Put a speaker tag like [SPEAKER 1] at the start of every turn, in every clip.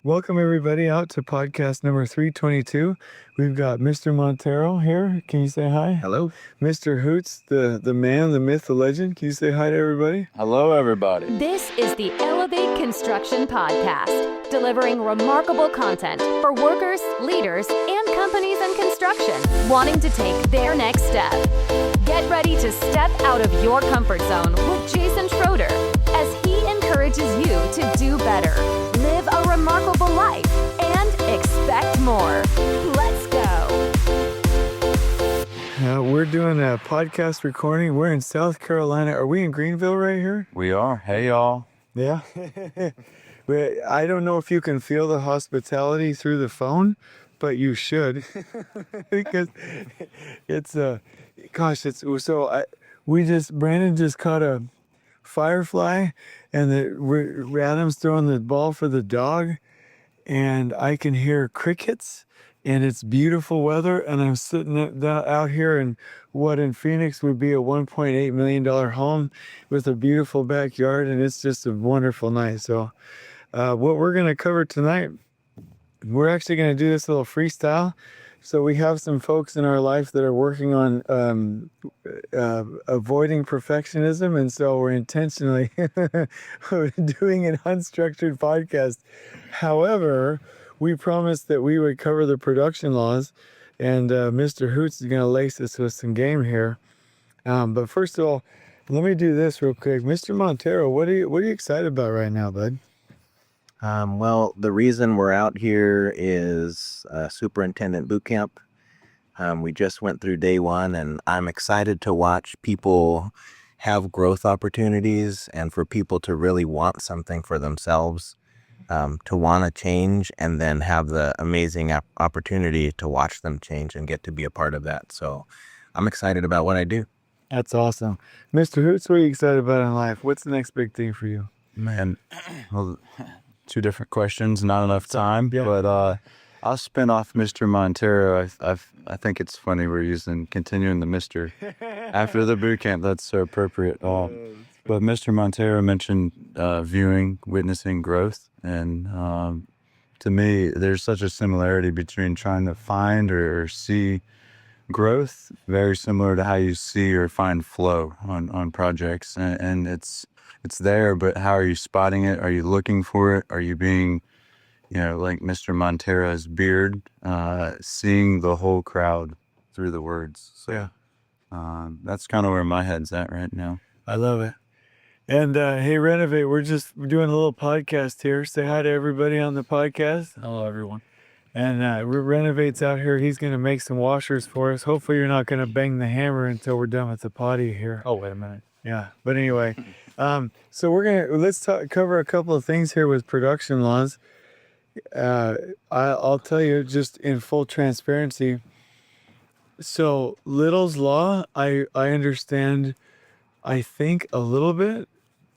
[SPEAKER 1] Welcome everybody out to podcast number 322. We've got Mr. Montero here. Can you say hi?
[SPEAKER 2] Hello.
[SPEAKER 1] Mr. Hoots, the man, the myth, the legend. Can you say hi to everybody?
[SPEAKER 3] Hello, everybody.
[SPEAKER 4] This is the Elevate Construction Podcast, delivering remarkable content for workers, leaders, and companies in construction wanting to take their next step. Get ready to step out of your comfort zone with Jason Schroeder as he encourages you to do better, live a remarkable life, and expect more. Let's go.
[SPEAKER 1] We're doing a podcast recording. We're in South Carolina. Are we in Greenville right here?
[SPEAKER 3] We are. Hey, y'all.
[SPEAKER 1] Yeah. I don't know if you can feel the hospitality through the phone, but you should. Because it's Brandon just caught a firefly, and Adam's throwing the ball for the dog, and I can hear crickets, and it's beautiful weather, and I'm sitting out here in what in Phoenix would be a $1.8 million home with a beautiful backyard, and it's just a wonderful night. So what we're going to cover tonight, we're actually going to do this little freestyle. So we have some folks in our life that are working on avoiding perfectionism, and so we're intentionally doing an unstructured podcast. However, we promised that we would cover the production laws, and Mr. Hoots is going to lace us with some game here. But first of all, let me do this real quick. Mr. Montero, what are you excited about right now, bud?
[SPEAKER 2] Well, the reason we're out here is Superintendent Boot Camp. We just went through day one, and I'm excited to watch people have growth opportunities and for people to really want something for themselves, to want to change, and then have the amazing opportunity to watch them change and get to be a part of that. So I'm excited about what I do.
[SPEAKER 1] That's awesome. Mr. Hoots, what are you excited about in life? What's the next big thing for you?
[SPEAKER 3] Man, well, two different questions, not enough time,
[SPEAKER 1] Yeah.
[SPEAKER 3] but I'll spin off Mr. Montero. I think it's funny we're continuing the Mr. after the boot camp. That's so appropriate. But Mr. Montero mentioned viewing, witnessing growth, and to me, there's such a similarity between trying to find or see growth, very similar to how you see or find flow on projects, and it's there, but how are you spotting it? Are you looking for it? Are you being, like Mr. Montero's beard, seeing the whole crowd through the words? So,
[SPEAKER 1] Yeah.
[SPEAKER 3] That's kind of where my head's at right now.
[SPEAKER 1] I love it. And hey, Renovate, we're doing a little podcast here. Say hi to everybody on the podcast.
[SPEAKER 5] Hello, everyone.
[SPEAKER 1] And Renovate's out here. He's going to make some washers for us. Hopefully you're not going to bang the hammer until we're done with the potty here.
[SPEAKER 5] Oh, wait a minute.
[SPEAKER 1] Yeah, but anyway, so let's cover a couple of things here with production laws. I'll tell you just in full transparency. So Little's law, I understand, I think a little bit,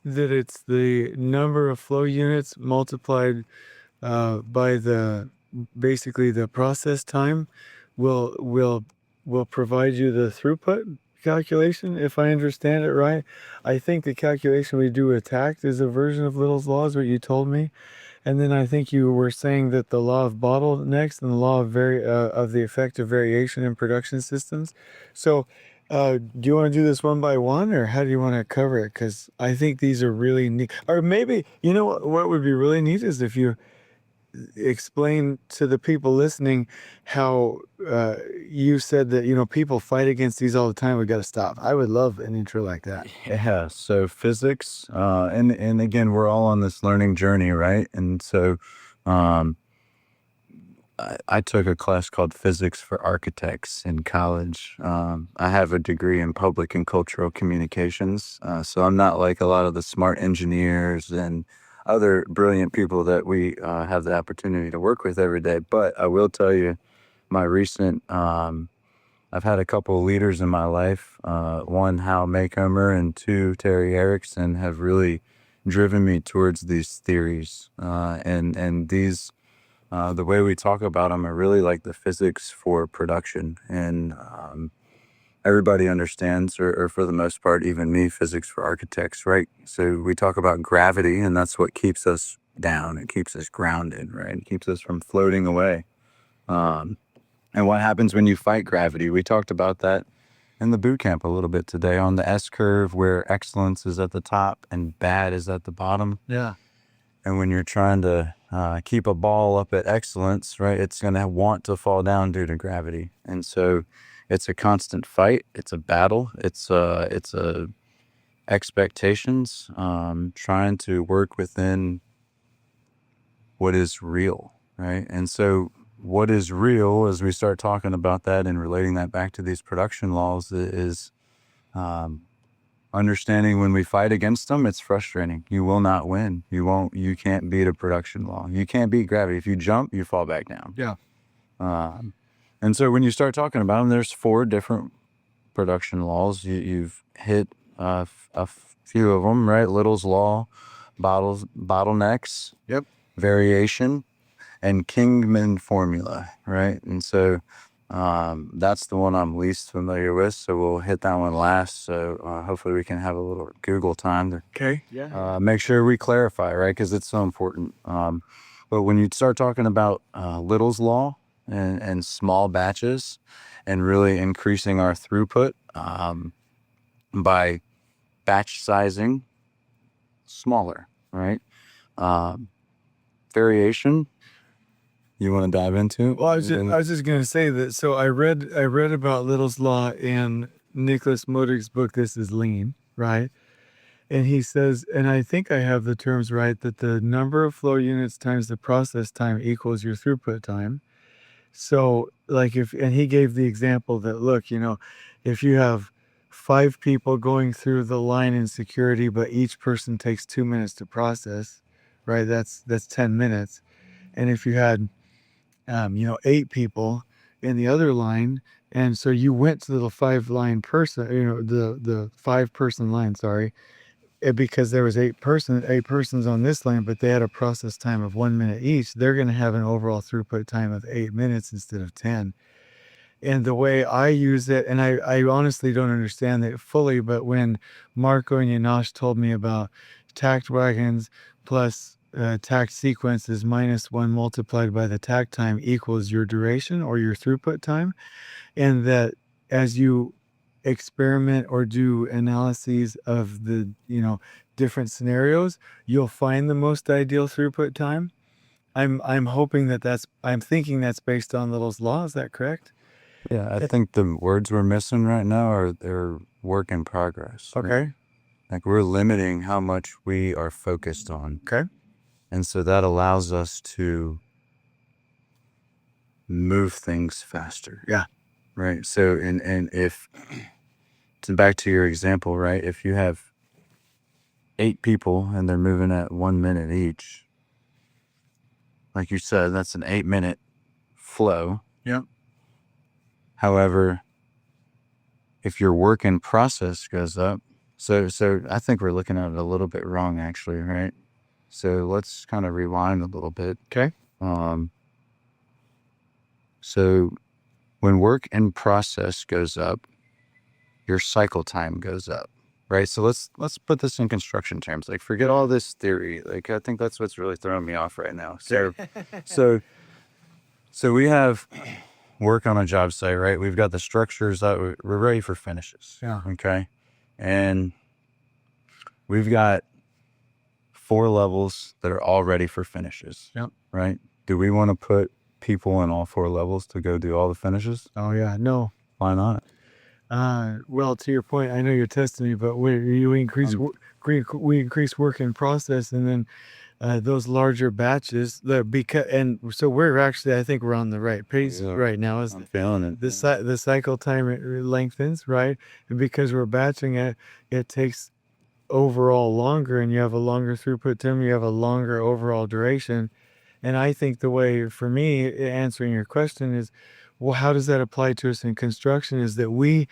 [SPEAKER 1] that it's the number of flow units multiplied by basically the process time will provide you the throughput calculation, if I understand it right. I think the calculation we do with Takt is a version of Little's law, is what you told me. And then I think you were saying that the law of bottlenecks and the law of the effect of variation in production systems. So do you want to do this one by one, or how do you want to cover it? Because I think these are really neat. Or maybe, what would be really neat is if you explain to the people listening how you said that people fight against these all the time. We got to stop. I would love an intro like that.
[SPEAKER 3] Yeah. So physics, and again, we're all on this learning journey, right? And so, I took a class called Physics for Architects in college. I have a degree in public and cultural communications, so I'm not like a lot of the smart engineers and other brilliant people that we have the opportunity to work with every day. But I will tell you, my recent, I've had a couple of leaders in my life, one, Hal Maycomer, and two, Terry Erickson, have really driven me towards these theories. And these, the way we talk about them are really like the physics for production. And everybody understands, or for the most part, even me, physics for architects, right? So we talk about gravity, and that's what keeps us down. It keeps us grounded, right? It keeps us from floating away. And what happens when you fight gravity? We talked about that in the boot camp a little bit today on the S curve, where excellence is at the top and bad is at the bottom.
[SPEAKER 1] Yeah.
[SPEAKER 3] And when you're trying to keep a ball up at excellence, right, it's going to want to fall down due to gravity. And so it's a constant fight. It's a battle. It's a expectations, trying to work within what is real, right? And so what is real, as we start talking about that and relating that back to these production laws, is understanding when we fight against them, it's frustrating. You will not win. You can't beat a production law. You can't beat gravity. If you jump, you fall back down.
[SPEAKER 1] Yeah.
[SPEAKER 3] And so when you start talking about them, there's 4 different production laws. You've hit a few of them, right? Little's law, bottlenecks,
[SPEAKER 1] Yep.
[SPEAKER 3] variation, and Kingman formula, right? And so that's the one I'm least familiar with, so we'll hit that one last. So hopefully we can have a little Google time to
[SPEAKER 1] Okay. Yeah.
[SPEAKER 3] make sure we clarify, right? Because it's so important. But when you start talking about Little's law and small batches and really increasing our throughput by batch sizing smaller, right? Variation, you want to dive into?
[SPEAKER 1] Well, I was just gonna say that. So I read about Little's law in Nicholas Modig's book. This is Lean, right? And he says, and I think I have the terms right, that the number of flow units times the process time equals your throughput time. So like and he gave the example that, look, if you have 5 people going through the line in security, but each person takes 2 minutes to process, right? That's 10 minutes. And if you had 8 people in the other line, and so you went to the 5-line person, the 5-person line, sorry, because there was 8 persons on this line, but they had a process time of 1 minute each, they're going to have an overall throughput time of 8 minutes instead of 10. And the way I use it, and I honestly don't understand it fully, but when Marco and Yanosh told me about Takt wagons plus Takt sequences minus 1 multiplied by the Takt time equals your duration or your throughput time, and that as you experiment or do analyses of the different scenarios, you'll find the most ideal throughput time. I'm hoping I'm thinking that's based on Little's law. Is that correct?
[SPEAKER 3] Yeah, I think the words we're missing right now are they're work in progress.
[SPEAKER 1] Okay.
[SPEAKER 3] Right? Like we're limiting how much we are focused on.
[SPEAKER 1] Okay.
[SPEAKER 3] And so that allows us to move things faster.
[SPEAKER 1] Yeah.
[SPEAKER 3] Right. So, and if, to back to your example, right? If you have 8 people and they're moving at 1 minute each, like you said, that's an 8-minute flow.
[SPEAKER 1] Yeah.
[SPEAKER 3] However, if your work in process goes up, so I think we're looking at it a little bit wrong, actually, right? So let's kind of rewind a little bit.
[SPEAKER 1] Okay.
[SPEAKER 3] So when work in process goes up, your cycle time goes up, right? So let's put this in construction terms. Like, forget all this theory. Like, I think that's what's really throwing me off right now. So we have work on a job site, right? We've got the structures that we're ready for finishes.
[SPEAKER 1] Yeah.
[SPEAKER 3] Okay. And we've got 4 levels that are all ready for finishes.
[SPEAKER 1] Yep.
[SPEAKER 3] Right. Do we want to put people in all 4 levels to go do all the finishes?
[SPEAKER 1] Oh yeah. No.
[SPEAKER 3] Why not?
[SPEAKER 1] Well, to your point, I know you're testing me, but we increase work in process, and then those larger batches, and so we're actually, I think we're on the right pace right now.
[SPEAKER 3] I'm feeling it.
[SPEAKER 1] The cycle time lengthens, right? And because we're batching it, it takes overall longer, and you have a longer throughput time, you have a longer overall duration. And I think the way, for me, answering your question is, well, how does that apply to us in construction? Is that we,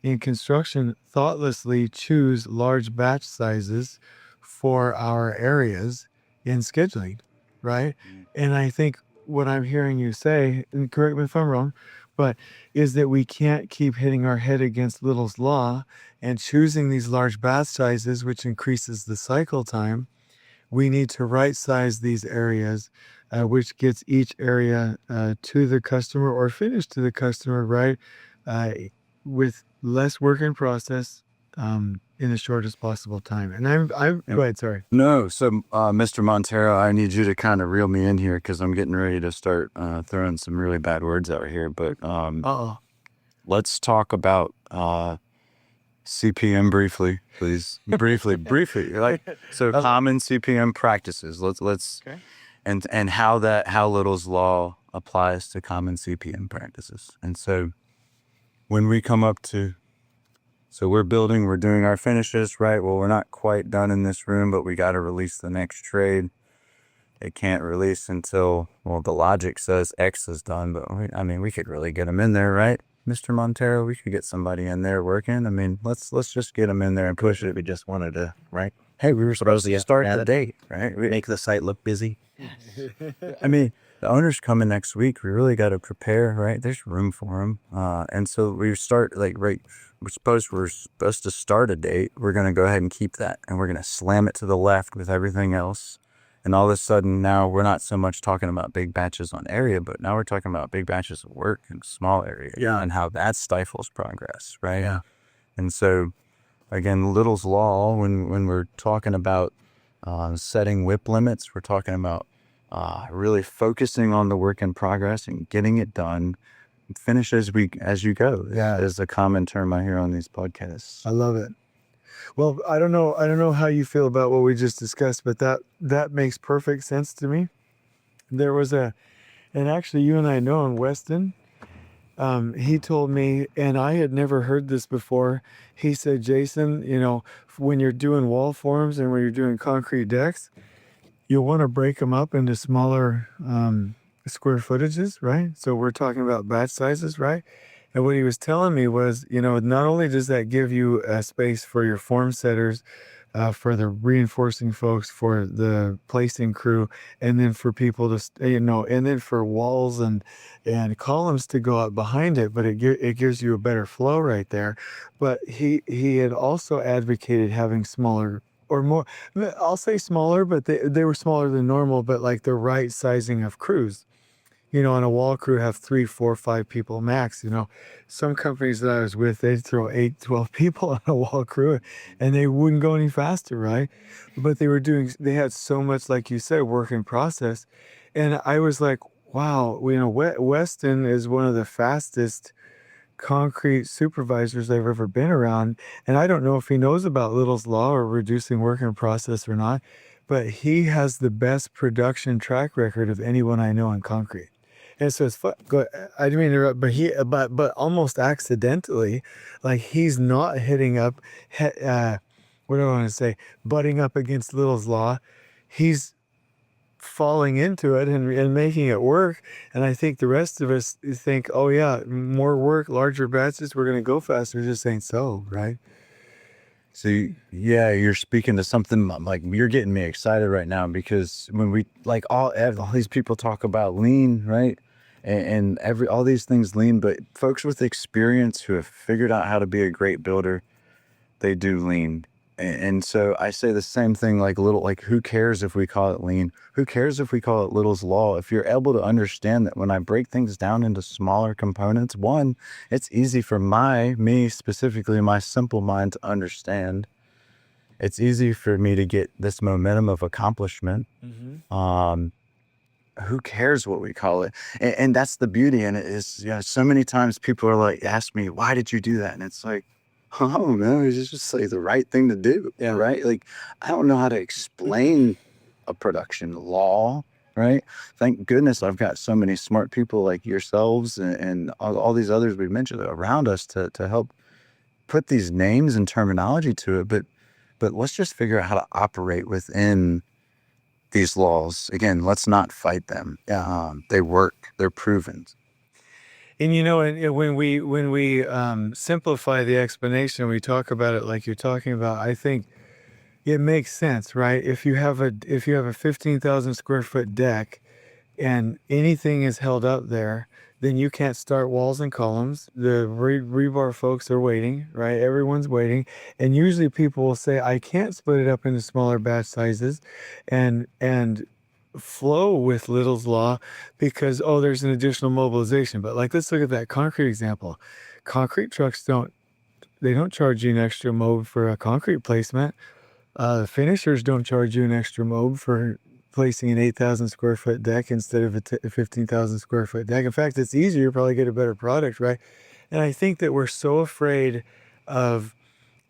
[SPEAKER 1] in construction, thoughtlessly choose large batch sizes for our areas in scheduling, right? And I think what I'm hearing you say, and correct me if I'm wrong, but is that we can't keep hitting our head against Little's law and choosing these large batch sizes, which increases the cycle time, we need to right size these areas, which gets each area to the customer or finished to the customer, right? With less work in process in the shortest possible time. And go ahead, sorry.
[SPEAKER 3] No, so Mr. Montero, I need you to kind of reel me in here because I'm getting ready to start throwing some really bad words out here. But let's talk about CPM briefly, please. briefly. Common CPM practices. Let's
[SPEAKER 1] Okay.
[SPEAKER 3] and how Little's Law applies to common CPM practices. And so when we come up to, so we're doing our finishes, right? Well, we're not quite done in this room, but we got to release the next trade. It can't release until, well, the logic says X is done, but we could really get them in there, right? Mr. Montero, we could get somebody in there working. I mean, let's just get them in there and push it.
[SPEAKER 2] We just wanted to, right?
[SPEAKER 3] Hey, we were supposed to start the date, right?
[SPEAKER 2] Make the site look busy.
[SPEAKER 3] I mean, the owner's coming next week. We really got to prepare, right? There's room for them. And so we start we're supposed to start a date. We're going to go ahead and keep that. And we're going to slam it to the left with everything else. And all of a sudden now we're not so much talking about big batches on area, but now we're talking about big batches of work in small areas.
[SPEAKER 1] Yeah.
[SPEAKER 3] And how that stifles progress, right?
[SPEAKER 1] Yeah.
[SPEAKER 3] And so, again, Little's Law, when we're talking about setting WIP limits, we're talking about really focusing on the work in progress and getting it done. Finish as you go.
[SPEAKER 1] Yeah.
[SPEAKER 3] Is a common term I hear on these podcasts.
[SPEAKER 1] I love it. Well, I don't know how you feel about what we just discussed, but that makes perfect sense to me. There was and actually you and I know in Weston, he told me, and I had never heard this before. He said, Jason, when you're doing wall forms and when you're doing concrete decks, you'll want to break them up into smaller square footages, right? So we're talking about batch sizes, right? And what he was telling me was, not only does that give you a space for your form setters, for the reinforcing folks, for the placing crew, and then for people to, and then for walls and columns to go out behind it, but it gives you a better flow right there. But he had also advocated having smaller or more, I'll say smaller, but they were smaller than normal, but like the right sizing of crews. On a wall crew have 3, 4, 5 people max. Some companies that I was with, they'd throw 8, 12 people on a wall crew and they wouldn't go any faster, right? But they had so much, like you said, work in process. And I was like, wow, Weston is one of the fastest concrete supervisors I've ever been around. And I don't know if he knows about Little's Law or reducing work in process or not, but he has the best production track record of anyone I know in concrete. And so it's fun. I didn't mean to interrupt, but almost accidentally, like he's not hitting up, what do I want to say, butting up against Little's Law. He's falling into it and making it work. And I think the rest of us think, oh yeah, more work, larger batches, we're going to go faster. It just ain't so, right?
[SPEAKER 3] So yeah, you're speaking to something like you're getting me excited right now because when we all these people talk about lean, right? And all these things lean, but folks with experience who have figured out how to be a great builder, they do lean. And so I say the same thing, who cares if we call it lean? Who cares if we call it Little's Law? If you're able to understand that when I break things down into smaller components, one, it's easy for me specifically, my simple mind to understand. It's easy for me to get this momentum of accomplishment. Mm-hmm. Who cares what we call it? And that's the beauty in it is, so many times people are ask me, why did you do that? And it's like, oh no, it's just the right thing to do. Yeah. Right. I don't know how to explain a production law. Right. Thank goodness I've got so many smart people like yourselves and all these others we've mentioned around us to help put these names and terminology to it. But let's just figure out how to operate within these laws. Again, let's not fight them. They work. They're proven.
[SPEAKER 1] And when we simplify the explanation, we talk about it like you're talking about. I think it makes sense, right? If you have a 15,000 square foot deck, and anything is held up there, then you can't start walls and columns. The rebar folks are waiting, right? Everyone's waiting. And usually people will say, I can't split it up into smaller batch sizes and flow with Little's law because, oh, there's an additional mobilization. But like, let's look at that concrete example. Concrete trucks don't charge you an extra mob for a concrete placement. The finishers don't charge you an extra mob for placing an 8,000 square foot deck instead of a 15,000 square foot deck. In fact, it's easier. You probably get a better product, right? And I think that we're so afraid of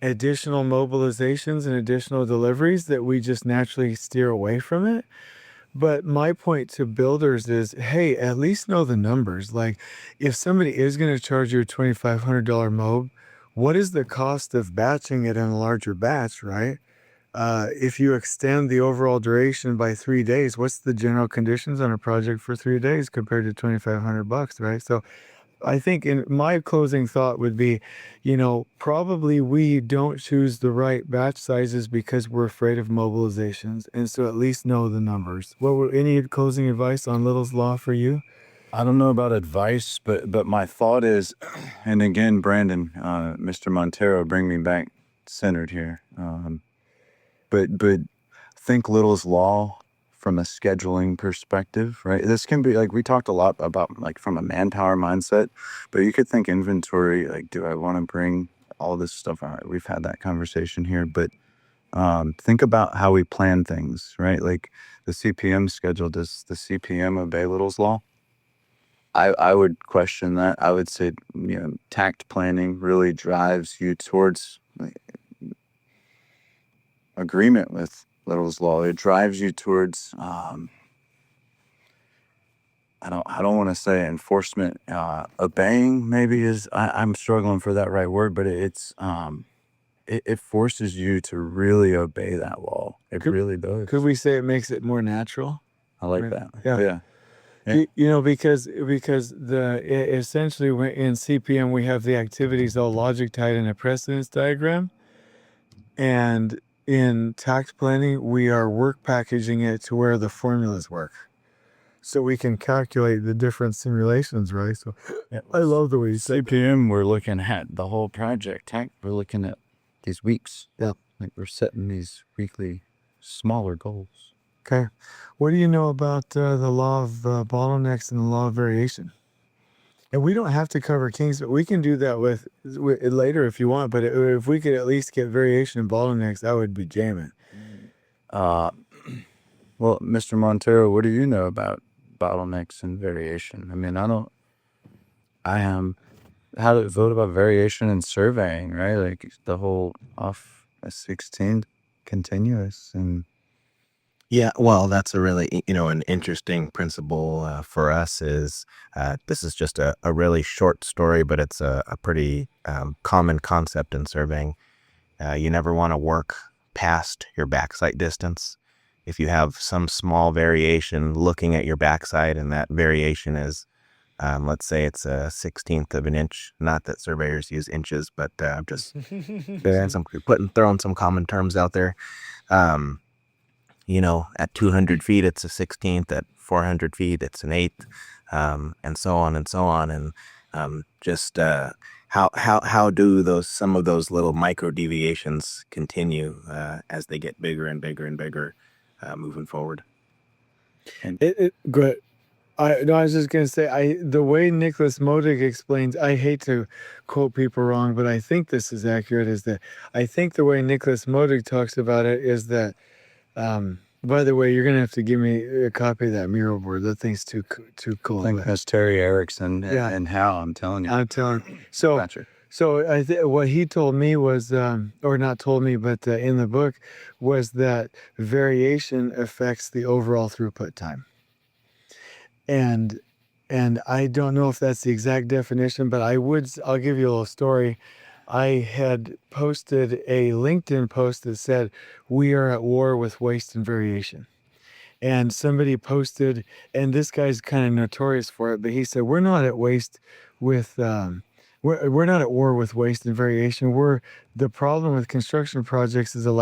[SPEAKER 1] additional mobilizations and additional deliveries that we just naturally steer away from it. But my point to builders is, hey, at least know the numbers. Like, if somebody is going to charge you a $2,500 mob, what is the cost of batching it in a larger batch, right? If you extend the overall duration by 3 days, what's the general conditions on a project for 3 days compared to $2,500, right? So I think in my closing thought would be, probably we don't choose the right batch sizes because we're afraid of mobilizations. And so at least know the numbers. What were any closing advice on Little's Law for you?
[SPEAKER 3] I don't know about advice, but my thought is, and again, Brandon, Mr. Montero, bring me back centered here. But think Little's Law from a scheduling perspective, right? This can be like, we talked a lot about like from a manpower mindset, but you could think inventory, like, do I want to bring all this stuff out? We've had that conversation here, but think about how we plan things, right? Like the CPM schedule, does the CPM obey Little's Law? I would question that. I would say, Takt planning really drives you towards like, agreement with Little's Law. It drives you towards I don't want to say enforcement. Obeying maybe is I'm struggling for that right word, but it forces you to really obey that law. It really does.
[SPEAKER 1] Could we say it makes it more natural?
[SPEAKER 3] I like that.
[SPEAKER 1] Yeah. Because essentially in CPM we have the activities all logic tied in a precedence diagram, and in tax planning we are work packaging it to where the formulas work, so we can calculate the different simulations, right? So I love the way you say
[SPEAKER 3] CPM. We're looking at the whole project. Takt, we're looking at these weeks.
[SPEAKER 1] Yeah,
[SPEAKER 3] like we're setting these weekly smaller goals.
[SPEAKER 1] Okay. What do you know about the law of bottlenecks and the law of variation? And we don't have to cover Kings, but we can do that with later if you want. But if we could at least get variation and bottlenecks, that would be jamming.
[SPEAKER 3] Well, Mr. Montero, what do you know about bottlenecks and variation? I mean, how to vote about variation and surveying, right? Like the whole off a 16 continuous and.
[SPEAKER 2] Yeah, well, that's a really, an interesting principle for us is this is just a really short story, but it's a pretty common concept in surveying. You never want to work past your backside distance. If you have some small variation looking at your backside and that variation is, let's say it's a 1/16 of an inch, not that surveyors use inches, but just throwing some common terms out there. At 200 feet, it's a 1/16. At 400 feet, it's an 1/8, and so on and so on. And just how do some of those little micro deviations continue as they get bigger and bigger and bigger moving forward?
[SPEAKER 1] Good. I was just gonna say, the way Nicholas Modig explains, I hate to quote people wrong, but I think this is accurate. Is that I think the way Nicholas Modig talks about it is that. By the way, you're gonna have to give me a copy of that mural board. That thing's too cool.
[SPEAKER 3] I think that's Terry Erickson and how I'm telling you.
[SPEAKER 1] So,
[SPEAKER 3] gotcha.
[SPEAKER 1] So what he told me was, or not told me, but in the book, was that variation affects the overall throughput time. And I don't know if that's the exact definition, but I'll give you a little story. I had posted a LinkedIn post that said, "We are at war with waste and variation." And somebody posted, and this guy's kind of notorious for it, but he said, "We're not at waste with we're not at war with waste and variation. The problem with construction projects is a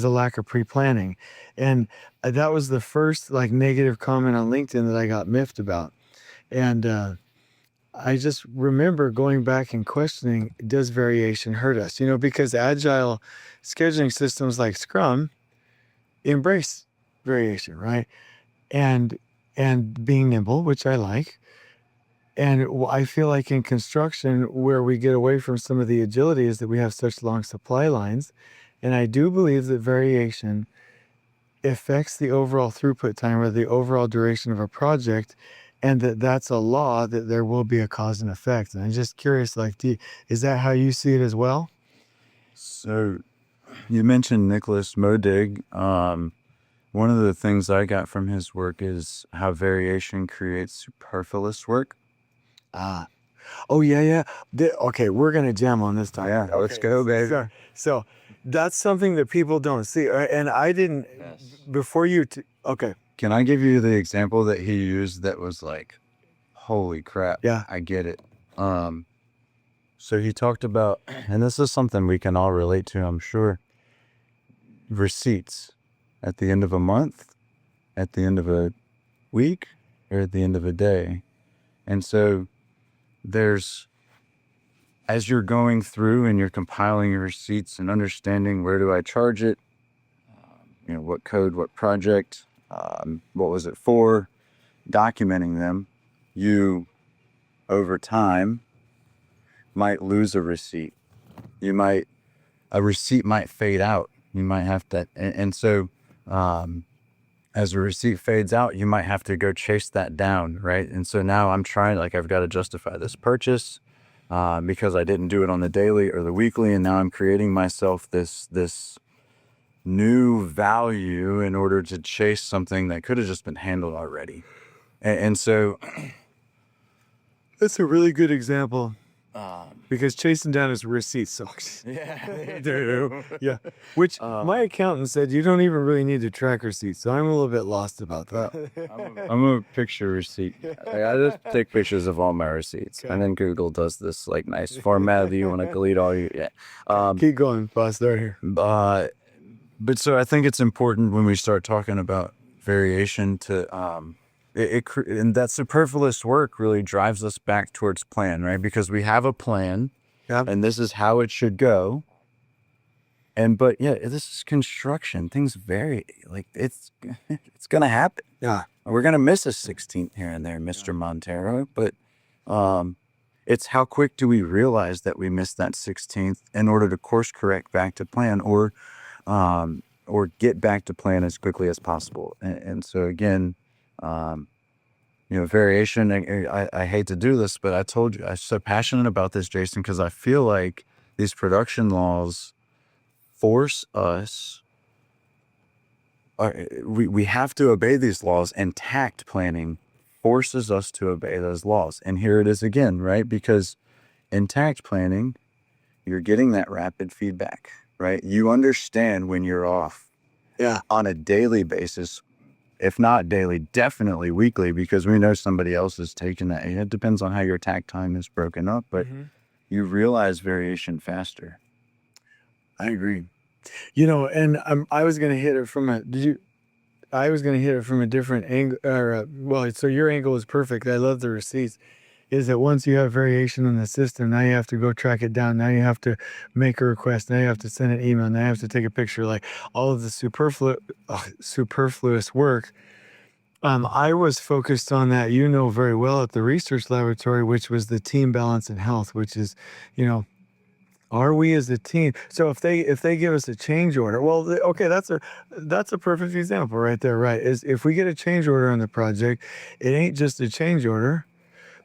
[SPEAKER 1] lack of pre-planning, and that was the first like negative comment on LinkedIn that I got miffed about, and I just remember going back and questioning, does variation hurt us? Because agile scheduling systems like Scrum embrace variation, right? And being nimble, which I like. And I feel like in construction, where we get away from some of the agility is that we have such long supply lines. And I do believe that variation affects the overall throughput time or the overall duration of a project, and that's a law that there will be a cause and effect. And I'm just curious, like, is that how you see it as well?
[SPEAKER 3] So you mentioned Nicholas Modig. One of the things I got from his work is how variation creates superfluous work.
[SPEAKER 1] Oh, yeah. Okay, we're going to jam on this time.
[SPEAKER 3] Yeah,
[SPEAKER 1] okay.
[SPEAKER 3] let's go, baby.
[SPEAKER 1] So that's something that people don't see. And I didn't, before you, okay.
[SPEAKER 3] Can I give you the example that he used that was like, holy crap.
[SPEAKER 1] Yeah.
[SPEAKER 3] I get it. So he talked about, and this is something we can all relate to, I'm sure, receipts at the end of a month, at the end of a week, or at the end of a day. And so as you're going through and you're compiling your receipts and understanding where do I charge it, what code, what project, what was it for, documenting them, you, over time, might lose a receipt. A receipt might fade out. You might have to, and so as a receipt fades out, you might have to go chase that down, right? And so now I'm trying, I've got to justify this purchase because I didn't do it on the daily or the weekly, and now I'm creating myself this new value in order to chase something that could have just been handled already. And so
[SPEAKER 1] that's a really good example. Because chasing down his receipts sucks.
[SPEAKER 3] Yeah.
[SPEAKER 1] Yeah. Which my accountant said you don't even really need to track receipts. So I'm a little bit lost about that.
[SPEAKER 3] I'm a picture receipt. I just take pictures of all my receipts.
[SPEAKER 1] Okay.
[SPEAKER 3] And then Google does this nice format that you want to delete all your,
[SPEAKER 1] Keep going, boss. They're here.
[SPEAKER 3] But so I think it's important when we start talking about variation to, and that superfluous work really drives us back towards plan, right? Because we have a plan, and this is how it should go. But this is construction. Things vary. It's gonna happen.
[SPEAKER 1] Yeah,
[SPEAKER 3] we're gonna miss a 16th here and there, Mr. Montero. But it's how quick do we realize that we missed that 16th in order to course correct back to plan, or get back to plan as quickly as possible. And so again, variation, I hate to do this, but I told you, I'm so passionate about this, Jason, because I feel like these production laws force us, we have to obey these laws, and Takt planning forces us to obey those laws. And here it is again, right? Because in Takt planning, you're getting that rapid feedback, right? You understand when you're off.
[SPEAKER 1] Yeah.
[SPEAKER 3] On a daily basis, if not daily, definitely weekly, because we know somebody else is taking that. It depends on how your Takt time is broken up, but you realize variation faster.
[SPEAKER 1] I agree. And I was going to hit it from a different angle, so your angle is perfect. I love the receipts. Is that once you have variation in the system, now you have to go track it down. Now you have to make a request. Now you have to send an email. Now you have to take a picture. Like all of the superfluous work. I was focused on that, very well, at the research laboratory, which was the team balance and health, which is, are we as a team? So if they give us a change order, well, okay, that's a perfect example right there, right? Is if we get a change order on the project, it ain't just a change order,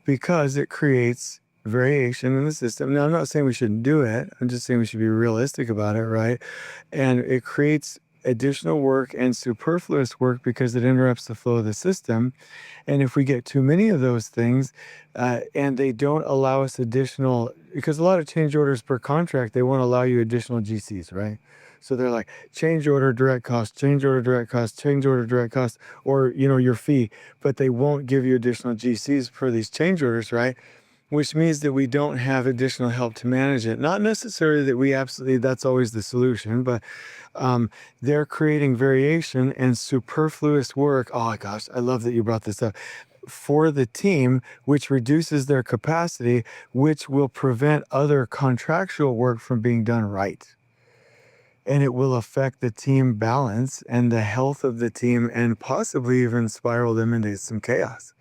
[SPEAKER 1] because it creates variation in the system. Now, I'm not saying we shouldn't do it. I'm just saying we should be realistic about it, right? And it creates additional work and superfluous work because it interrupts the flow of the system. And if we get too many of those things, and they don't allow us additional, because a lot of change orders per contract, they won't allow you additional GCs, right? So they're like change order, direct cost, change order, direct cost, change order, direct cost, or, your fee, but they won't give you additional GCs for these change orders, right? which means that we don't have additional help to manage it. Not necessarily that that's always the solution, but they're creating variation and superfluous work. Oh my gosh, I love that you brought this up. For the team, which reduces their capacity, which will prevent other contractual work from being done right. And it will affect the team balance and the health of the team and possibly even spiral them into some chaos.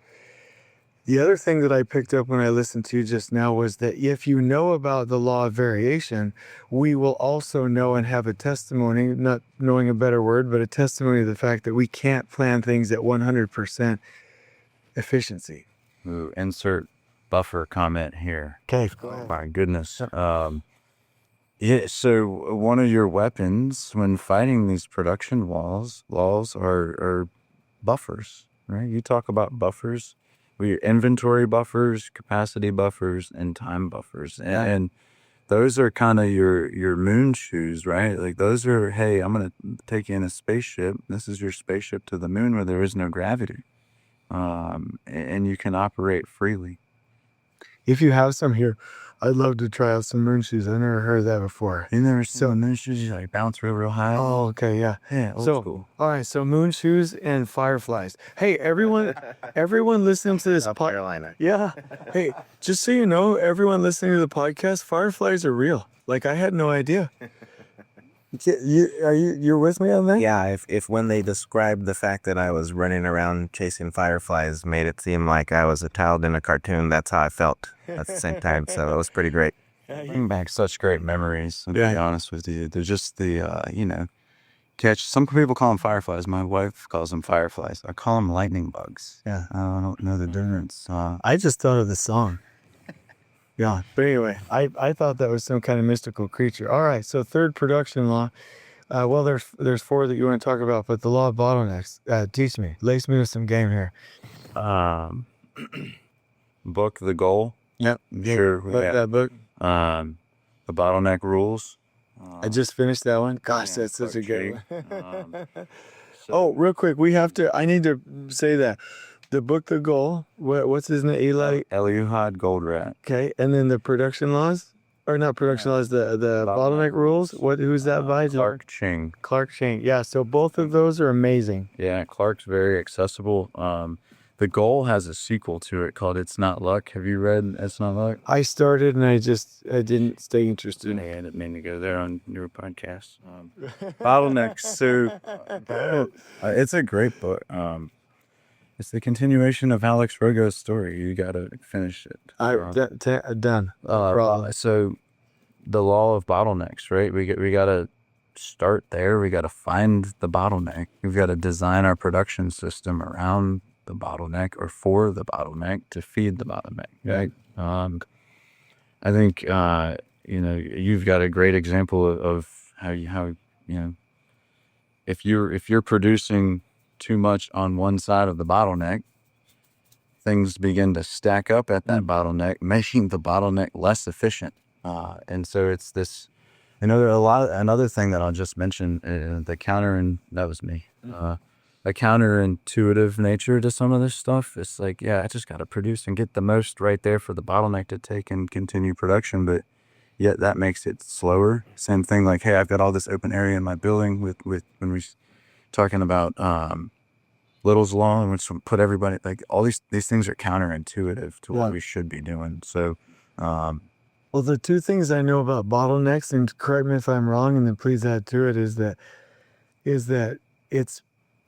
[SPEAKER 1] The other thing that I picked up when I listened to you just now was that if you know about the law of variation, we will also know and have a testimony, not knowing a better word, but a testimony of the fact that we can't plan things at 100% efficiency.
[SPEAKER 3] Ooh, insert buffer comment here.
[SPEAKER 1] Okay.
[SPEAKER 3] Oh, my goodness. Yeah, so one of your weapons when fighting these production laws are buffers, right? You talk about buffers. Your inventory buffers, capacity buffers, and time buffers. And those are kind of your moon shoes, right? Like those are, hey, I'm going to take you in a spaceship. This is your spaceship to the moon where there is no gravity. And you can operate freely.
[SPEAKER 1] If you have some here, I'd love to try out some moon shoes. I've never heard that before.
[SPEAKER 3] You never seen moon shoes? You like bounce real high?
[SPEAKER 1] Oh, okay, yeah.
[SPEAKER 3] Yeah, old school.
[SPEAKER 1] All right, so moon shoes and fireflies. Hey, everyone listening to this
[SPEAKER 2] South Carolina.
[SPEAKER 1] Yeah. Hey, just so you know, everyone listening to the podcast, fireflies are real. Like I had no idea. You're with me on that?
[SPEAKER 2] Yeah, if when they described the fact that I was running around chasing fireflies made it seem like I was a child in a cartoon, that's how I felt at the same time. So it was pretty great.
[SPEAKER 3] Bring back such great memories, to be honest with you. They're just the, catch. Some people call them fireflies. My wife calls them fireflies. I call them lightning bugs.
[SPEAKER 1] Yeah.
[SPEAKER 3] I don't know the difference.
[SPEAKER 1] I just thought of the song. Yeah. But anyway, I thought that was some kind of mystical creature. All right. So third production law. Well, there's four that you want to talk about, but the law of bottlenecks. Teach me. Lace me with some game here.
[SPEAKER 3] Book The Goal.
[SPEAKER 1] Yep.
[SPEAKER 3] Sure.
[SPEAKER 1] That book.
[SPEAKER 3] The Bottleneck Rules.
[SPEAKER 1] I just finished that one. Gosh, that's such a good
[SPEAKER 3] Ching.
[SPEAKER 1] one. Oh, real quick, I need to say that. The book, The Goal, what's his name? Eli?
[SPEAKER 3] Eliuhad Goldratt.
[SPEAKER 1] Okay, and then the production laws? Or not production laws, the bottleneck rules? Who's that by?
[SPEAKER 3] Ching.
[SPEAKER 1] Clark Ching. Yeah, so both of those are amazing.
[SPEAKER 3] Yeah, Clark's very accessible. The Goal has a sequel to it called It's Not Luck. Have you read It's Not Luck?
[SPEAKER 1] I started and I didn't stay interested.
[SPEAKER 3] I didn't mean to go there on your podcast. Bottlenecks. So it's a great book. It's the continuation of Alex Rogo's story. You got to finish it.
[SPEAKER 1] Done.
[SPEAKER 3] So the law of bottlenecks, right? We got to start there. We got to find the bottleneck. We've got to design our production system around the bottleneck or for the bottleneck to feed the bottleneck, right? I think, you've got a great example of how if you're producing too much on one side of the bottleneck, things begin to stack up at that bottleneck, making the bottleneck less efficient. And so it's this, another thing that I'll just mention, that was me, a counterintuitive nature to some of this stuff. It's like, yeah, I just got to produce and get the most right there for the bottleneck to take and continue production. But yet that makes it slower. Same thing, like, hey, I've got all this open area in my building with when we talking about Little's Law, and which put everybody, like, all these things are counterintuitive to what we should be doing. So,
[SPEAKER 1] well, the two things I know about bottlenecks, and correct me if I'm wrong, and then please add to it, is that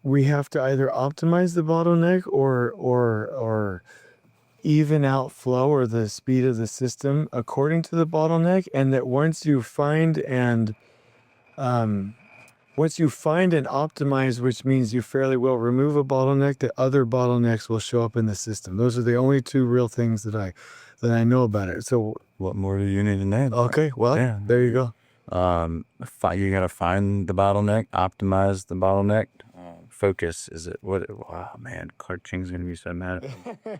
[SPEAKER 1] we have to either optimize the bottleneck or even out flow or the speed of the system according to the bottleneck, and that once you find and optimize, which means you fairly well remove a bottleneck, that other bottlenecks will show up in the system. Those are the only two real things that I know about it. So
[SPEAKER 3] what more do you need to know?
[SPEAKER 1] Okay, well, yeah, there you go.
[SPEAKER 3] You got to find the bottleneck, optimize the bottleneck. Focus is it? Wow, man, Clark Ching's gonna be so mad at me.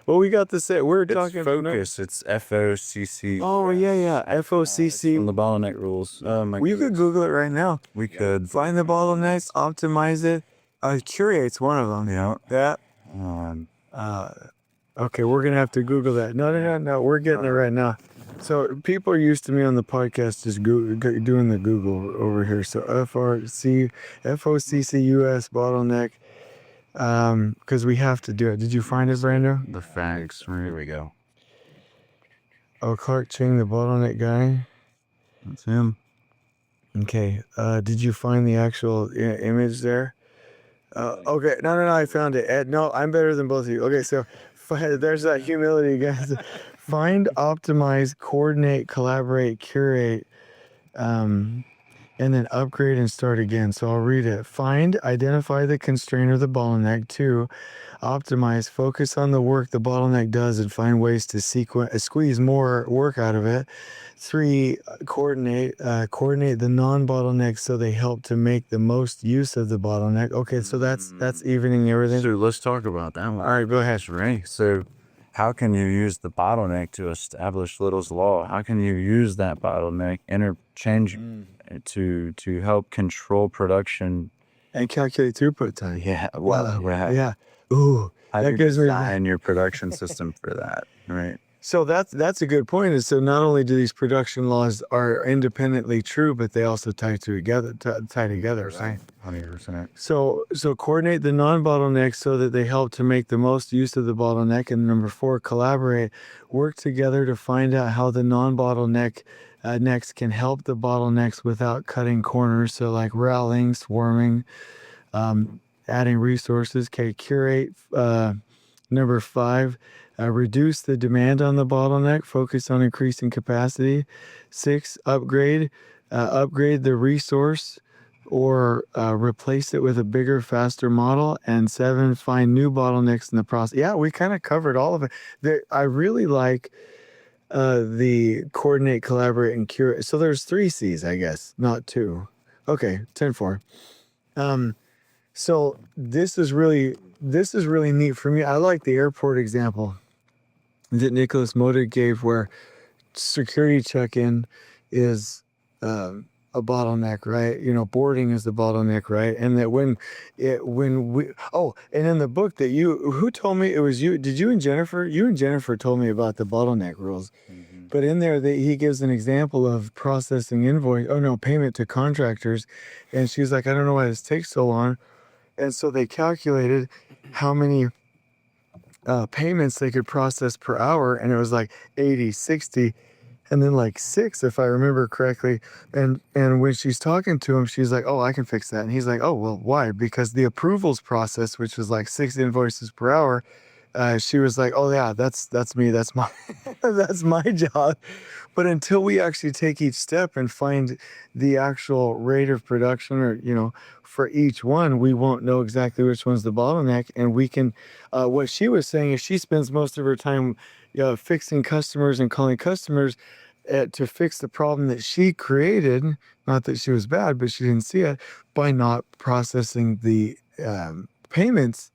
[SPEAKER 1] Well, we got to say we're
[SPEAKER 3] It's
[SPEAKER 1] talking
[SPEAKER 3] focus. It's FOCCCU.
[SPEAKER 1] Oh yeah, FOCC.
[SPEAKER 3] From the bottleneck rules.
[SPEAKER 1] We could Google it right now.
[SPEAKER 3] We could
[SPEAKER 1] Find the bottlenecks, optimize it. Curate's one of them.
[SPEAKER 3] Yeah.
[SPEAKER 1] Yeah. Okay, we're gonna have to Google that. No. We're getting it right now. So people are used to me on the podcast just doing the Google over here. So FOCCUS bottleneck, because we have to do it. Did you find it, Brando?
[SPEAKER 3] The facts,
[SPEAKER 2] Here
[SPEAKER 3] right?
[SPEAKER 2] we go.
[SPEAKER 1] Oh, Clark Ching, the bottleneck guy.
[SPEAKER 3] That's him.
[SPEAKER 1] Okay. Did you find the actual image there? Okay. No. I found it. Ed, no, I'm better than both of you. Okay, so there's that humility, guys. Find, optimize, coordinate, collaborate, curate, and then upgrade and start again. So I'll read it. Find, identify the constraint or the bottleneck. 2, optimize, focus on the work the bottleneck does and find ways to squeeze more work out of it. 3, coordinate the non-bottlenecks so they help to make the most use of the bottleneck. Okay, so that's evening everything.
[SPEAKER 3] So let's talk about that one.
[SPEAKER 1] All right, go ahead.
[SPEAKER 3] That's right. So how can you use the bottleneck to establish Little's Law? How can you use that bottleneck interchange to help control production?
[SPEAKER 1] And calculate throughput time.
[SPEAKER 3] Yeah. Well, right.
[SPEAKER 1] Yeah. Ooh,
[SPEAKER 3] How
[SPEAKER 1] that
[SPEAKER 3] do you
[SPEAKER 1] gives me.
[SPEAKER 3] design your production system for that? Right.
[SPEAKER 1] So that's a good point. Is so not only do these production laws are independently true, but they also tie together, right?
[SPEAKER 3] 100%.
[SPEAKER 1] So coordinate the non-bottlenecks so that they help to make the most use of the bottleneck. And number 4, collaborate, work together to find out how the non-bottleneck necks can help the bottlenecks without cutting corners. So like rallying, swarming, adding resources. Okay, curate. Number 5, reduce the demand on the bottleneck, focus on increasing capacity. 6, upgrade the resource or replace it with a bigger, faster model. And 7, find new bottlenecks in the process. Yeah, we kind of covered all of it. I really like the coordinate, collaborate, and curate. So there's 3 C's, I guess, not 2. Okay, 10-4. So this is really neat for me. I like the airport example that Nicholas Moda gave, where security check-in is a bottleneck, right? Boarding is the bottleneck, right? And that and in the book that who told me it was you? Did you and Jennifer? You and Jennifer told me about the bottleneck rules. But in there, he gives an example of processing payment to contractors, and she's like, I don't know why this takes so long. And so they calculated how many payments they could process per hour, and it was like 80, 60, and then like 6, if I remember correctly. And when she's talking to him, she's like, oh, I can fix that. And he's like, oh, well, why? Because the approvals process, which was like 6 invoices per hour, she was like, oh yeah, that's me. That's my that's my job. But until we actually take each step and find the actual rate of production, or for each one, we won't know exactly which one's the bottleneck. And we can, what she was saying is she spends most of her time fixing customers and calling customers to fix the problem that she created. Not that she was bad, but she didn't see it, by not processing the payments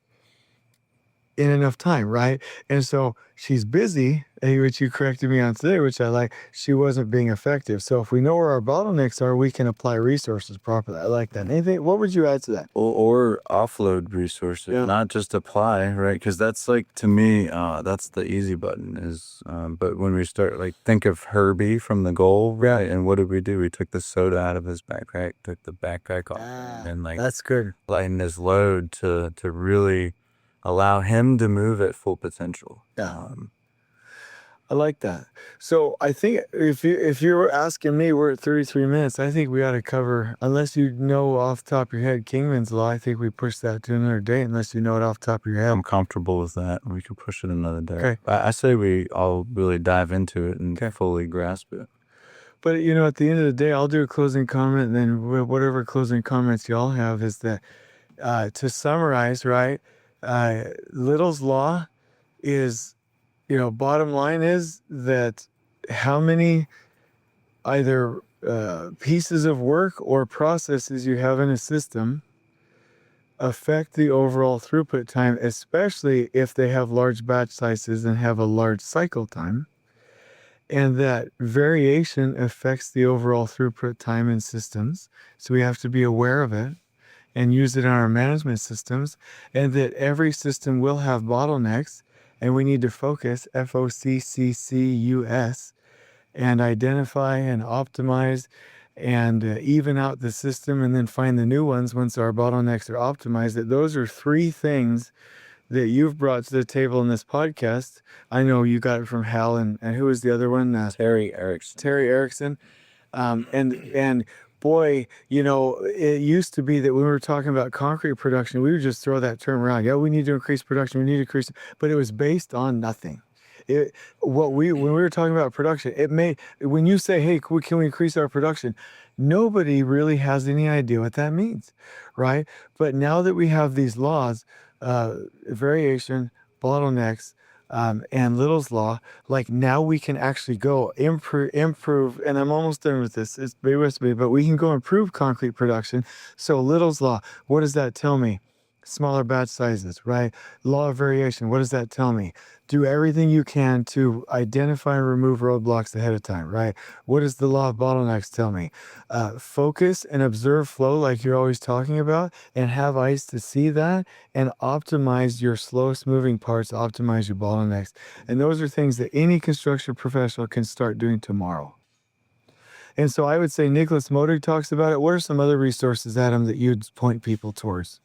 [SPEAKER 1] in enough time, right? And so she's busy, which you corrected me on today, which I like. She wasn't being effective. So if we know where our bottlenecks are, we can apply resources properly. I like that. Anything? What would you add to that?
[SPEAKER 3] Or offload resources, not just apply, right? Because that's like, to me, that's the easy button is, but when we start, like, think of Herbie from the goal, right? And what did we do? We took the soda out of his backpack, took the backpack off, and like,
[SPEAKER 1] that's good.
[SPEAKER 3] Lighten his load to really allow him to move at full potential.
[SPEAKER 1] I like that. So I think if you're asking me, we're at 33 minutes. I think we ought to cover, unless you know off the top of your head, Kingman's Law. I think we push that to another day, unless you know it off the top of your head.
[SPEAKER 3] I'm comfortable with that. We can push it another day.
[SPEAKER 1] Okay.
[SPEAKER 3] I say we all really dive into it and fully grasp it.
[SPEAKER 1] But at the end of the day, I'll do a closing comment, and then whatever closing comments y'all have is that, to summarize, right? Little's Law is, bottom line is that how many either pieces of work or processes you have in a system affect the overall throughput time, especially if they have large batch sizes and have a large cycle time. And that variation affects the overall throughput time in systems. So we have to be aware of it and use it in our management systems, and that every system will have bottlenecks, and we need to focus, FOCCCUS, and identify and optimize and even out the system, and then find the new ones once our bottlenecks are optimized. That those are three things that you've brought to the table in this podcast. I know you got it from Hal, and who was the other one?
[SPEAKER 3] Terry Erickson.
[SPEAKER 1] Terry Erickson. And boy, it used to be that when we were talking about concrete production, we would just throw that term around. Yeah, we need to increase production. We need to increase, but it was based on nothing. When we were talking about production, when you say, hey, can we increase our production? Nobody really has any idea what that means, right? But now that we have these laws, variation, bottlenecks, and Little's law, like now we can actually go improve, and I'm almost done with this. It's bear with me, but we can go improve concrete production. So Little's law, what does that tell me? Smaller batch sizes, right? Law of variation, what does that tell me? Do everything you can to identify and remove roadblocks ahead of time, right? What does the law of bottlenecks tell me? Focus and observe flow like you're always talking about, and have eyes to see that, and optimize your slowest moving parts, optimize your bottlenecks. And those are things that any construction professional can start doing tomorrow. And so I would say Nicholas Modig talks about it. What are some other resources, Adam, that you'd point people towards?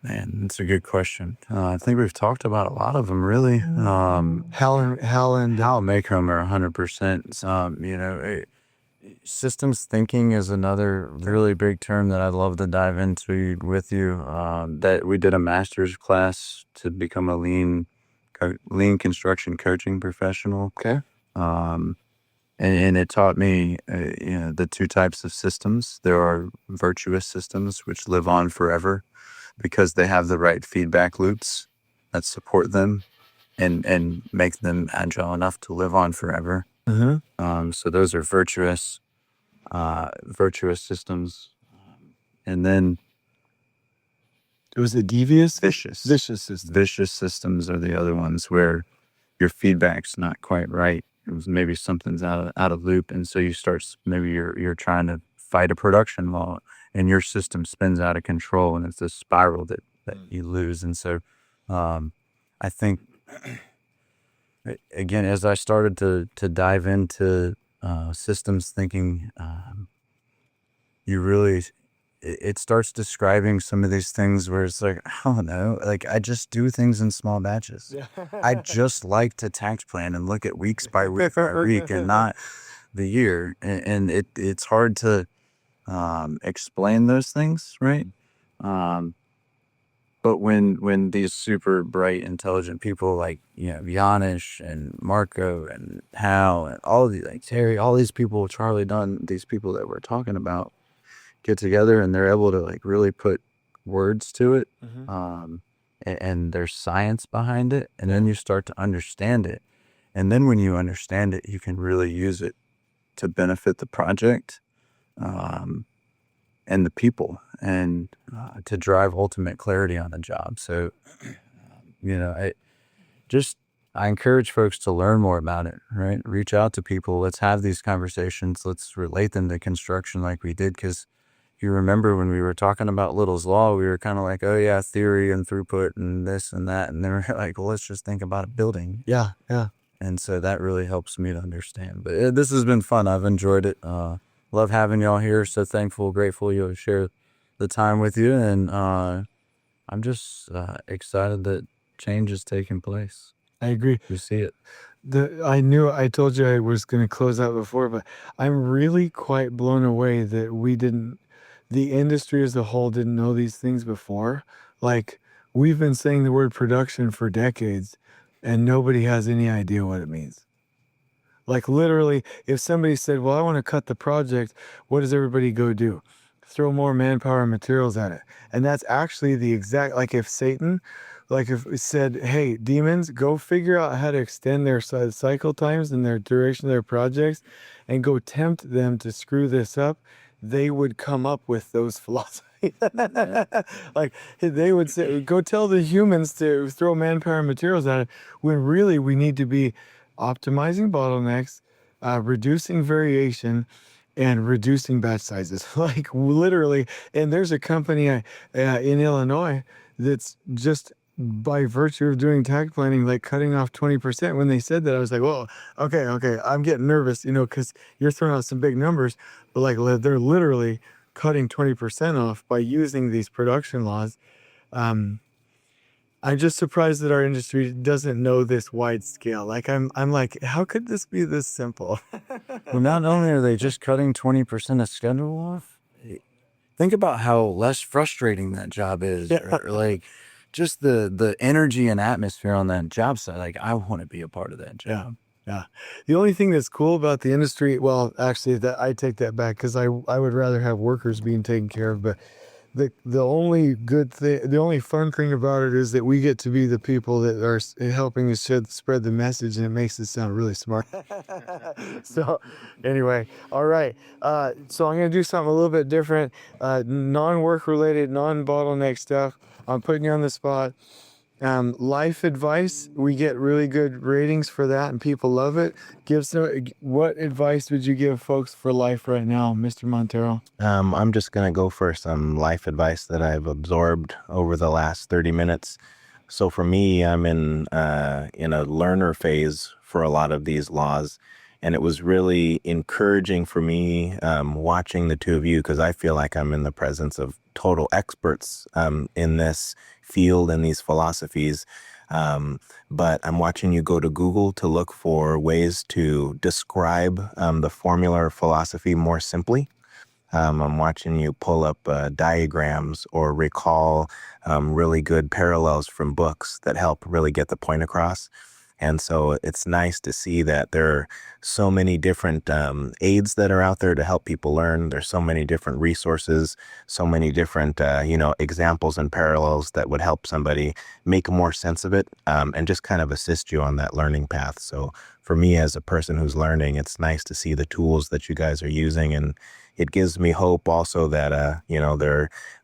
[SPEAKER 3] Man, that's a good question. I think we've talked about a lot of them, really.
[SPEAKER 1] Hal and
[SPEAKER 3] make them are 100%. Systems thinking is another really big term that I'd love to dive into with you. That we did a master's class to become a lean construction coaching professional.
[SPEAKER 1] Okay.
[SPEAKER 3] And it taught me, the two types of systems. There are virtuous systems which live on forever, because they have the right feedback loops that support them and make them agile enough to live on forever.
[SPEAKER 1] Mm-hmm.
[SPEAKER 3] So those are virtuous systems. And then
[SPEAKER 1] Was it devious?
[SPEAKER 3] vicious
[SPEAKER 1] systems.
[SPEAKER 3] Vicious systems are the other ones where your feedback's not quite right. It was maybe something's out of loop, and so you start, maybe you're trying to fight a production law, and your system spins out of control, and it's this spiral that you lose. And so I think, again, as I started to dive into systems thinking, it starts describing some of these things where it's like, I don't know, like I just do things in small batches. I just like to Takt plan and look at weeks by week and not the year. And it's hard to explain those things, right? But when these super bright, intelligent people like, Janish and Marco and Hal and all of these, like Terry, all these people, Charlie Dunn, these people that we're talking about, get together and they're able to like really put words to it. And there's science behind it. And then you start to understand it. And then when you understand it, you can really use it to benefit the project, and the people, and to drive ultimate clarity on the job. So, I encourage folks to learn more about it, right? Reach out to people. Let's have these conversations. Let's relate them to construction like we did. Because you remember when we were talking about Little's Law, we were kind of like, oh yeah, theory and throughput and this and that. And then we're like, well, let's just think about a building.
[SPEAKER 1] Yeah.
[SPEAKER 3] And so that really helps me to understand. But this has been fun. I've enjoyed it. Love having y'all here. So thankful, grateful you'll share the time with you. And I'm just excited that change is taking place.
[SPEAKER 1] I agree.
[SPEAKER 3] We see it.
[SPEAKER 1] I told you I was going to close out before, but I'm really quite blown away that the industry as a whole didn't know these things before. Like, we've been saying the word production for decades and nobody has any idea what it means. Like, literally, if somebody said, well, I want to cut the project, what does everybody go do? Throw more manpower and materials at it. And that's actually the exact, like if Satan, like if it said, hey, demons, go figure out how to extend their cycle times and their duration of their projects and go tempt them to screw this up, they would come up with those philosophies. Like, they would say, go tell the humans to throw manpower and materials at it, when really we need to be optimizing bottlenecks, reducing variation, and reducing batch sizes. Like, literally. And there's a company in Illinois that's just by virtue of doing tag planning, like cutting off 20%. When they said that, I was like, "Whoa, okay, I'm getting nervous," because you're throwing out some big numbers, but like they're literally cutting 20% off by using these production laws. Um, I'm just surprised that our industry doesn't know this wide scale. Like I'm like, how could this be this simple?
[SPEAKER 3] Well, not only are they just cutting 20% of schedule off, think about how less frustrating that job is.
[SPEAKER 1] Yeah.
[SPEAKER 3] Or like just the energy and atmosphere on that job site. Like I want to be a part of that job.
[SPEAKER 1] Yeah. The only thing that's cool about the industry, well, actually, that I take that back because I would rather have workers being taken care of. But the only good thing, the only fun thing about it is that we get to be the people that are helping us spread the message, and it makes it sound really smart. So, anyway, all right. So I'm gonna do something a little bit different, non-work related, non-bottleneck stuff. I'm putting you on the spot. Life advice, we get really good ratings for that and people love it. What advice would you give folks for life right now, Mr. Montero?
[SPEAKER 2] I'm just going to go for some life advice that I've absorbed over the last 30 minutes. So for me, I'm in a learner phase for a lot of these laws. And it was really encouraging for me watching the two of you, because I feel like I'm in the presence of total experts in this field and these philosophies. But I'm watching you go to Google to look for ways to describe the formula or philosophy more simply. I'm watching you pull up diagrams or recall really good parallels from books that help really get the point across. And so it's nice to see that there are so many different aids that are out there to help people learn. There's so many different resources, so many different, examples and parallels that would help somebody make more sense of it and just kind of assist you on that learning path. So for me as a person who's learning, it's nice to see the tools that you guys are using, and it gives me hope also that,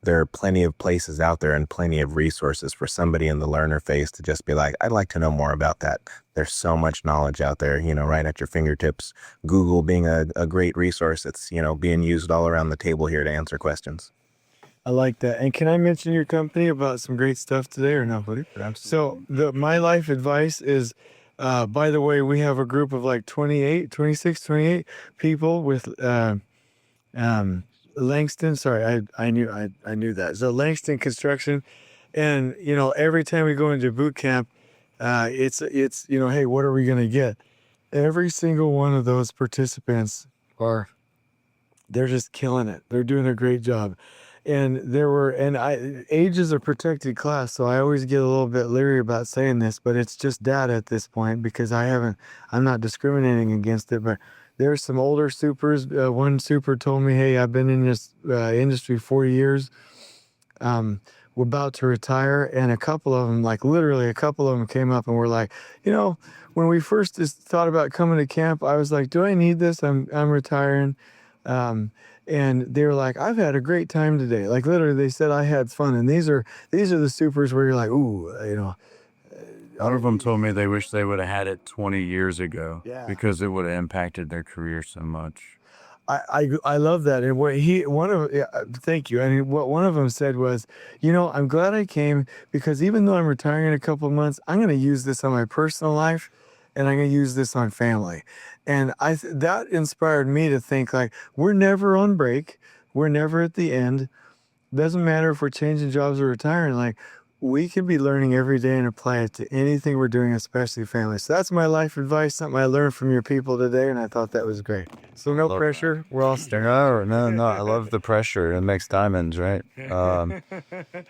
[SPEAKER 2] there are plenty of places out there and plenty of resources for somebody in the learner phase to just be like, I'd like to know more about that. There's so much knowledge out there, right at your fingertips. Google being a great resource. It's, being used all around the table here to answer questions.
[SPEAKER 1] I like that. And can I mention your company about some great stuff today or no? So my life advice is, by the way, we have a group of like 26, 28 people with, Langston, sorry, I knew that. So Langston Construction, and every time we go into boot camp, it's hey, what are we gonna get? Every single one of those participants they're just killing it. They're doing a great job. And age is a protected class, so I always get a little bit leery about saying this, but it's just data at this point because I'm not discriminating against it, but there's some older supers. One super told me, hey, I've been in this industry 4 years. We're about to retire. And a couple of them, like literally a couple of them came up and were like, when we first just thought about coming to camp, I was like, do I need this? I'm retiring. And they were like, I've had a great time today. Like literally they said I had fun. And these are the supers where you're like, ooh,
[SPEAKER 3] One of them told me they wish they would have had it 20 years ago because it would have impacted their career so much.
[SPEAKER 1] I love that. And thank you. And what one of them said was, I'm glad I came because even though I'm retiring in a couple of months, I'm going to use this on my personal life and I'm going to use this on family. And that inspired me to think like, we're never on break. We're never at the end. Doesn't matter if we're changing jobs or retiring. Like, we can be learning every day and apply it to anything we're doing, especially family. So that's my life advice, something I learned from your people today, and I thought that was great. So no pressure. We're all staying.
[SPEAKER 3] No. I love the pressure. It makes diamonds, right?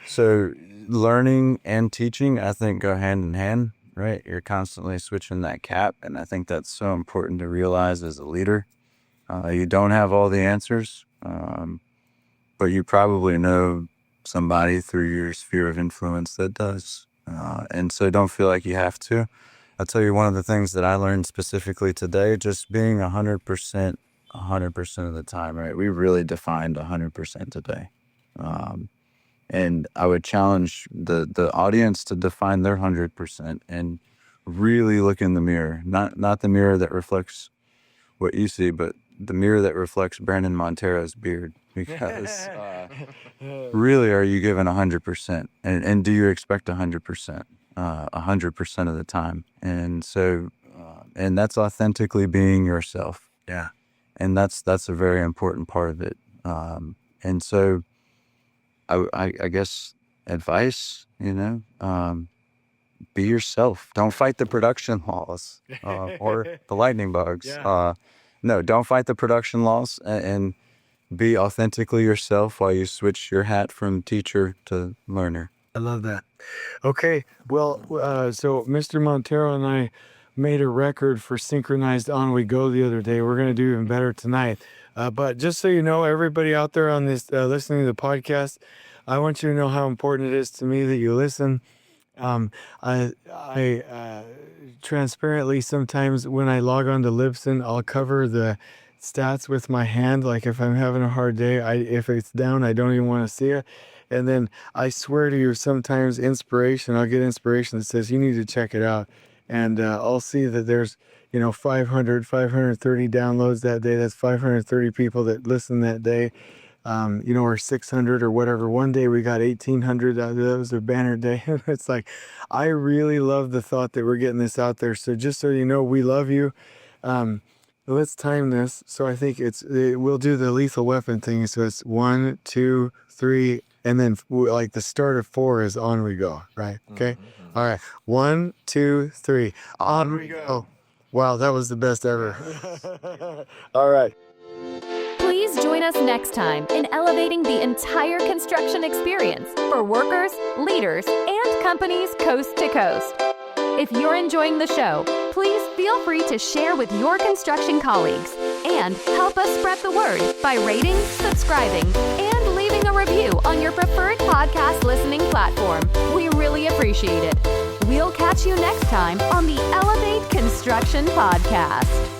[SPEAKER 3] So learning and teaching, I think, go hand in hand, right? You're constantly switching that cap, and I think that's so important to realize as a leader. You don't have all the answers, but you probably know somebody through your sphere of influence that does. And so don't feel like you have to. I'll tell you one of the things that I learned specifically today, just being 100% of the time, right? We really defined 100% today. And I would challenge the audience to define their 100% and really look in the mirror, not the mirror that reflects what you see, but the mirror that reflects Brandon Montero's beard, because really, are you giving 100%, and do you expect 100%, 100% of the time? And so, and that's authentically being yourself.
[SPEAKER 2] Yeah.
[SPEAKER 3] And that's a very important part of it. And so, I guess advice, be yourself. Don't fight the production laws or the lightning bugs.
[SPEAKER 1] Yeah.
[SPEAKER 3] No, don't fight the production laws, and be authentically yourself while you switch your hat from teacher to learner.
[SPEAKER 1] I love that. Okay, well, so Mr. Montero and I made a record for synchronized on we go the other day. We're going to do even better tonight. But just so you know, everybody out there on this listening to the podcast, I want you to know how important it is to me that you listen. I transparently, sometimes when I log on to Libsyn, I'll cover the stats with my hand. Like if I'm having a hard day, if it's down, I don't even want to see it. And then I swear to you, sometimes I'll get inspiration that says you need to check it out. And I'll see that there's 530 downloads that day. That's 530 people that listen that day. Or 600 or whatever. One day we got 1,800. That was a banner day. It's like, I really love the thought that we're getting this out there. So just so you know, we love you. Let's time this. So I think we'll do the lethal weapon thing. So it's 1, 2, 3, and then like the start of 4 is on we go, right? Okay. Mm-hmm. All right. 1, 2, 3, on we go. Wow, that was the best ever. All right.
[SPEAKER 4] Please join us next time in elevating the entire construction experience for workers, leaders, and companies coast to coast. If you're enjoying the show, please feel free to share with your construction colleagues and help us spread the word by rating, subscribing, and leaving a review on your preferred podcast listening platform. We really appreciate it. We'll catch you next time on the Elevate Construction Podcast.